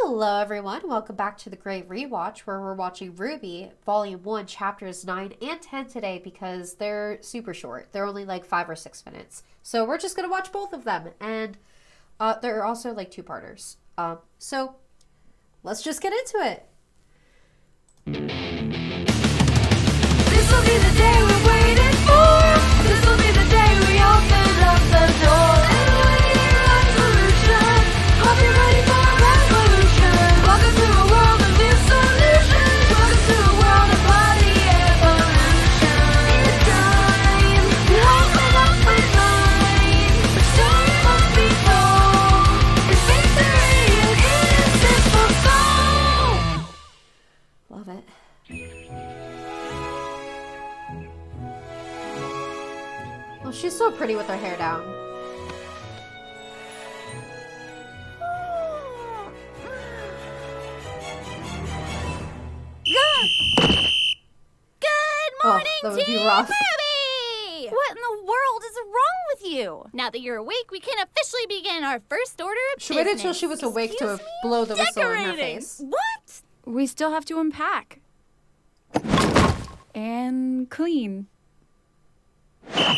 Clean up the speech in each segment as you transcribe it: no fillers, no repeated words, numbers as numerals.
Hello everyone, welcome back to the Great Rewatch where we're watching RWBY Volume 1 Chapters 9 and 10 today because they're super short. They're only like 5 or 6 minutes. So we're just going to watch both of them and they're also like two-parters. So let's just get into it. This will be the day we're waiting for. This will be the day we open up the door. Hope you're ready for a revolution. Welcome to a world of new solutions. Welcome to a world of body evolution. It's time to open up our mind. The story must be told. It's victory is in a simple soul. Love it. Oh, she's so pretty with her hair down. Good morning, that would be Team rough. RWBY! What in the world is wrong with you? Now that you're awake, we can officially begin our first order of She business. waited till she was awake to blow the whistle in her face. What? We still have to unpack. And clean. All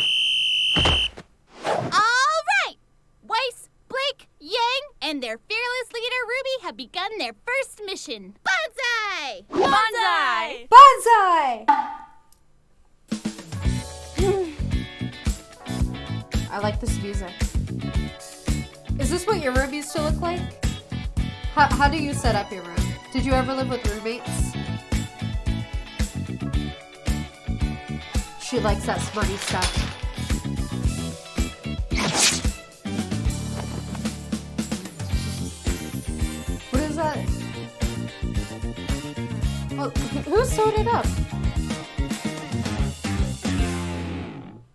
right! Weiss, Blake, Yang, and their fearless leader, RWBY, have begun their first mission. Bonsai! Bonsai! Bonsai! I like this music. Is this what your room used to look like? How do you set up your room? Did you ever live with roommates? She likes that smutty stuff. What is that? Oh, who sewed it up?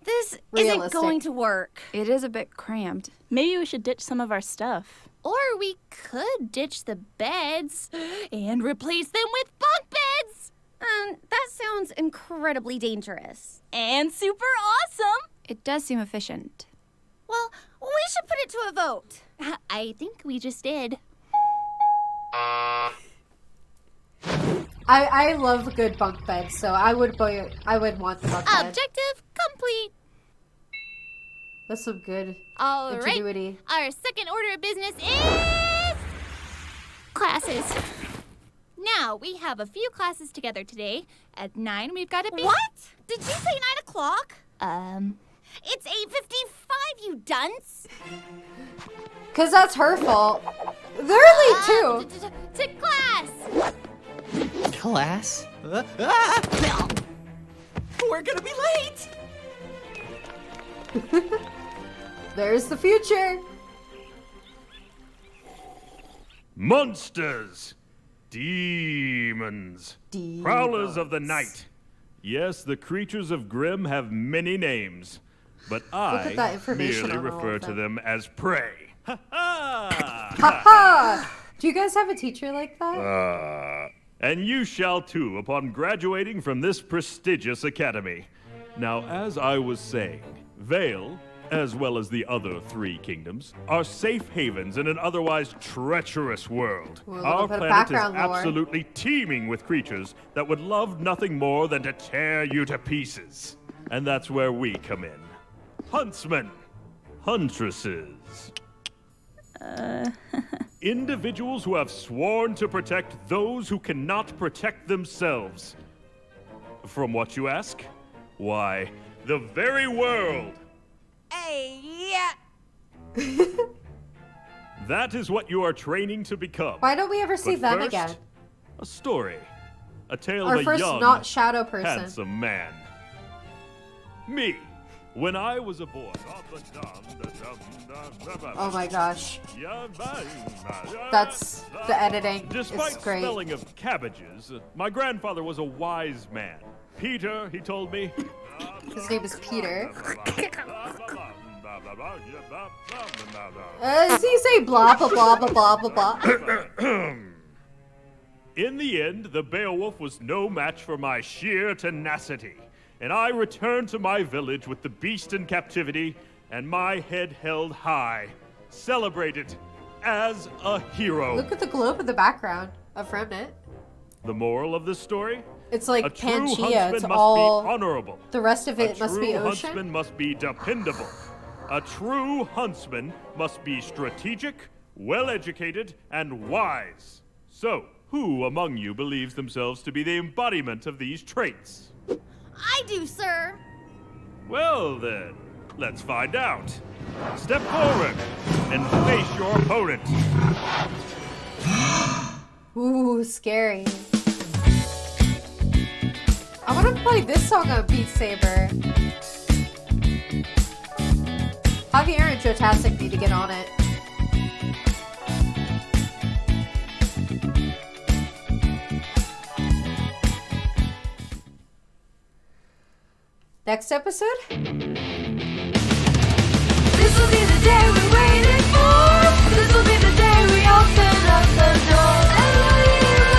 This isn't Realistic. going to work. It is a bit cramped. Maybe we should ditch some of our stuff. Or we could ditch the beds and replace them with bunk beds. That sounds incredibly dangerous. And super awesome! It does seem efficient. Well, we should put it to a vote. I think we just did. I love good bunk beds, so I would want the bunk bed. Objective complete. That's some good All right. ingenuity. Our second order of business is classes. Now, we have a few classes together today. At 9, we've got a big... What? Did you say 9 o'clock? It's 8:55, you dunce. Cause that's her fault. They're late too. To class. Class? We're gonna be late! There's the future. Monsters! Demons! Prowlers of the night! Yes, the creatures of Grimm have many names, but at that I information merely on all refer of to them. them as prey. Ha ha! Haha! Do you guys have a teacher like that? And you shall too upon graduating from this prestigious academy. Now, as I was saying, Vale, as well as the other 3 kingdoms, are safe havens in an otherwise treacherous world. Ooh, a little Our bit of planet is background lore. absolutely teeming with creatures that would love nothing more than to tear you to pieces. And that's where we come in. Huntsmen, huntresses. Individuals who have sworn to protect those who cannot protect themselves. From what you ask? Why, the very world. Hey, yeah. That is what you are training to become. Why don't we ever see But them first, again? A story. A tale Our of a first young, not shadow person. handsome man. Me, when I was a boy. Oh my gosh. That's the editing. Despite It's great. smelling of cabbages, my grandfather was a wise man. Peter, he told me. His name is Peter. Does he say blah blah blah blah blah blah blah? In the end, the Beowulf was no match for my sheer tenacity, and I returned to my village with the beast in captivity and my head held high, celebrated as a hero. Look at the globe in the background of Remnant. The moral of this story? It's A like true Pangea. huntsman It's must all. be honorable. The rest of it A must be true ocean. huntsman must be dependable. A true huntsman must be strategic, well-educated, and wise. So, who among you believes themselves to be the embodiment of these traits? I do, sir. Well then, let's find out. Step forward and face your opponent. Ooh, scary. I want to play this song on Beat Saber. Javier and Jotastic need to get on it. Next episode? This will be the day we waited for. This will be the day we open up the door.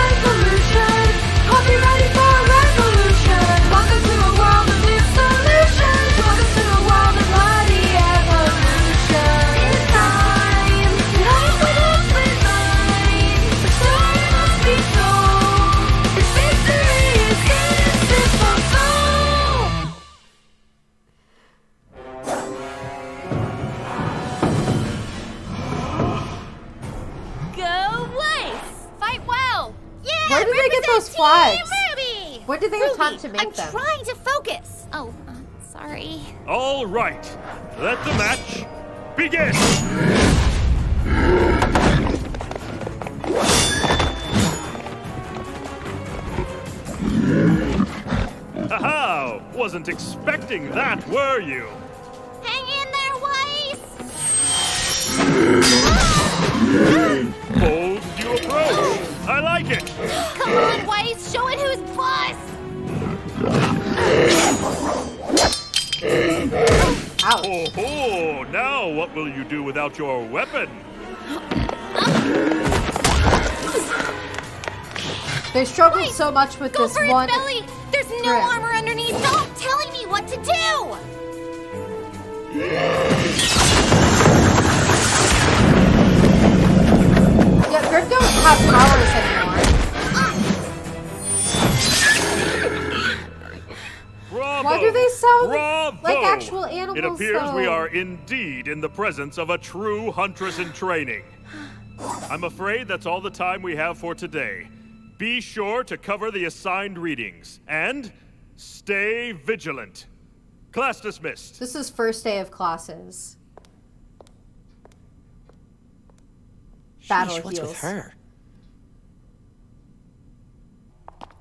Revolution. Hope you're ready for a revolution. Welcome to a world of new solutions. Welcome to a world of bloody evolution. It's time to hope with open mind. The story must be told. This victory is in its simple soul. Go Weiss! Fight well! Yeah, Where did they get those represent flags? Team Ruby. When did they have time Ruby, to make I'm them? trying to focus. Oh, sorry. All right, let the match begin. Haha! Wasn't expecting that, were you? Hang in there, Weiss. Bold as you approach. I like it. Come on, Weiss, show it who's boss! Ouch. Oh ho! Now what will you do without your weapon? They struggled so much with Go this for his one. belly. There's no grip. armor underneath. Stop telling me what to do. Yeah, Grip don't have powers anymore. Bravo! Why do they sound Bravo! like actual animals, It appears we though? are indeed in the presence of a true huntress in training. I'm afraid that's all the time we have for today. Be sure to cover the assigned readings and stay vigilant. Class dismissed. This is first day of classes. Battle Sheesh, what's heals. with her?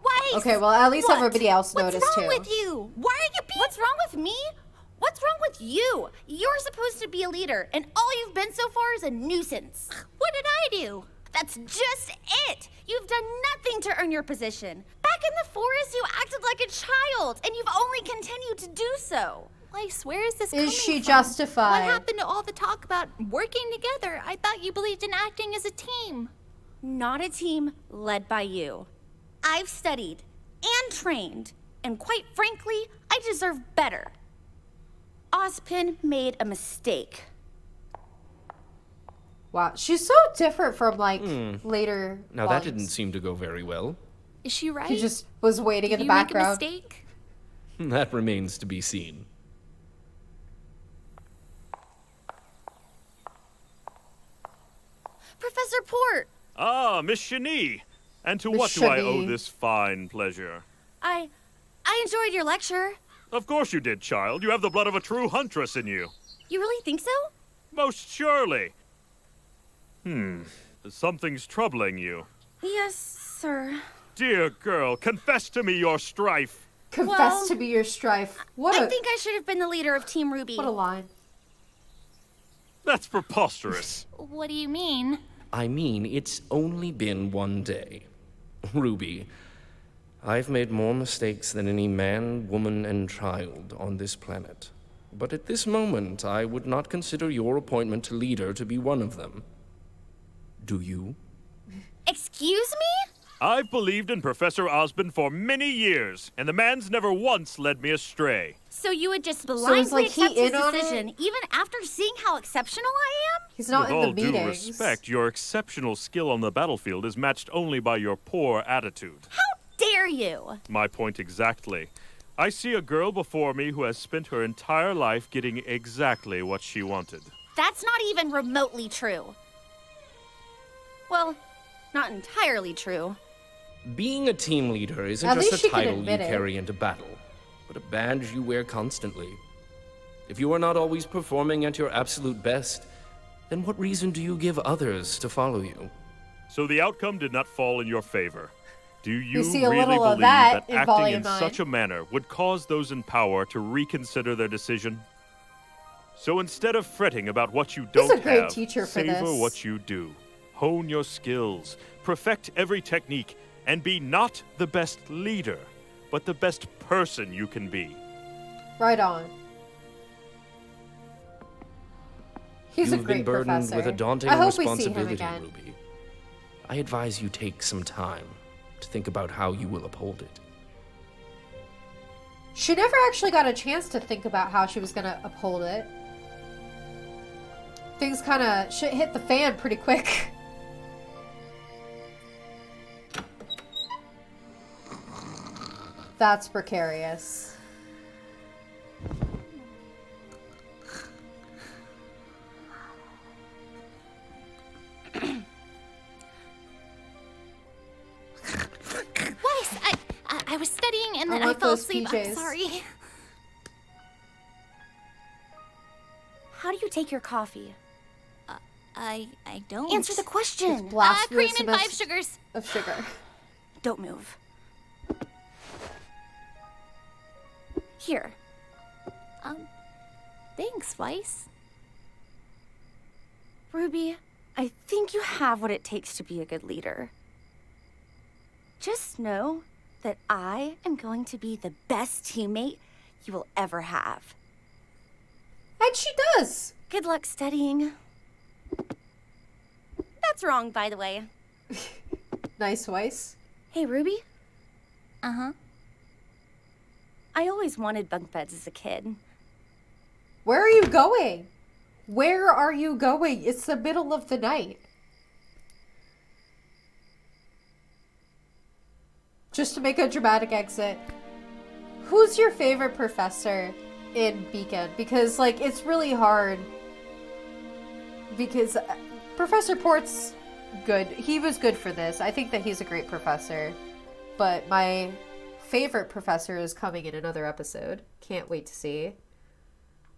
Weiss. Okay, well, at least What? everybody else What's noticed wrong too. with you? Why are you being... What's wrong with me? What's wrong with you? You're supposed to be a leader, and all you've been so far is a nuisance. What did I do? That's just it. You've done nothing to earn your position. Back in the forest, you acted like a child, and you've only continued to do so. Weiss, where is this coming Is she from? justified? What happened to all the talk about working together? I thought you believed in acting as a team. Not a team led by you. I've studied and trained, and quite frankly, I deserve better. Ozpin made a mistake. Wow, she's so different from like later. Now that volumes. didn't seem to go very well. Is she right? He just was waiting in Did the you make a background. mistake? That remains to be seen. Professor Port, Ah, Miss Shani. And to Miss what do I owe Shani. this fine pleasure? I enjoyed your lecture. Of course you did, child. You have the blood of a true huntress in you. You really think so? Most surely. Something's troubling you. Yes, sir. Dear girl, confess to me your strife. Confess Well, to be your strife. What I a think I should have been the leader of Team Ruby. what a line. That's preposterous. What do you mean? I mean, it's only been one day. Ruby, I've made more mistakes than any man, woman, and child on this planet. But at this moment, I would not consider your appointment to leader to be one of them. Do you? Excuse me? I've believed in Professor Osborne for many years, and the man's never once led me astray. So you would just is, blindly like, he accept his in on it? decision, even after seeing how exceptional I am? He's not With in all the due meetings. respect, your exceptional skill on the battlefield is matched only by your poor attitude. How dare you? My point exactly. I see a girl before me who has spent her entire life getting exactly what she wanted. That's not even remotely true. Well, not entirely true. Being a team leader isn't At least just she a can title you admit it. carry into battle, but a badge you wear constantly. If you are not always performing at your absolute best, then what reason do you give others to follow you? So the outcome did not fall in your favor. Do you see a really little of believe that that in acting Volume in 9. such a manner would cause those in power to reconsider their decision? So instead of fretting about what you He's don't a great have, teacher for savor this. what you do. Hone your skills, perfect every technique, and be not the best leader, but the best person you can be. Right on. He's You've a great been burdened professor. with a daunting I hope we see him responsibility, again. Ruby. I advise you take some time to think about how you will uphold it. She never actually got a chance to think about how she was going to uphold it. Things kind of shit hit the fan pretty quick. That's precarious. Weiss, I was studying and I then I want fell those asleep. I'm PJs. sorry. How do you take your coffee? I don't. Answer the question. Cream Blasphemous and 5 sugars. of sugar. Don't move. Here. Thanks, Weiss. Ruby, I think you have what it takes to be a good leader. Just know that I am going to be the best teammate you will ever have. And she does. Good luck studying. That's wrong, by the way. Nice, Weiss. Hey, Ruby. Uh-huh. I always wanted bunk beds as a kid. Where are you going? Where are you going? It's the middle of the night. Just to make a dramatic exit. Who's your favorite professor in Beacon? Because, like, it's really hard. Because Professor Port's good. He was good for this. I think that he's a great professor. But my favorite professor is coming in another episode. Can't wait to see.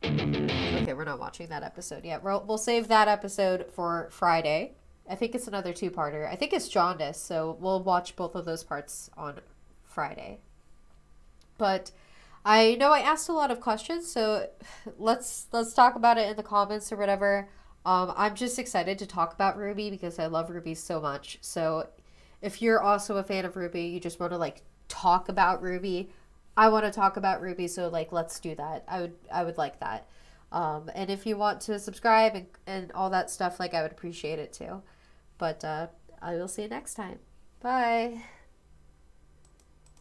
Okay, we're not watching that episode yet. We'll save that episode for Friday. I think it's another two-parter. I think it's Jaundice, so we'll watch both of those parts on Friday. But I know I asked a lot of questions, so let's talk about it in the comments or whatever. I'm just excited to talk about RWBY because I love RWBY so much. So if you're also a fan of RWBY, you just want to like talk about RWBY, I want to talk about RWBY, so like let's do that. I would like that. And if you want to subscribe and all that stuff, like I would appreciate it too. But I will see you next time. Bye.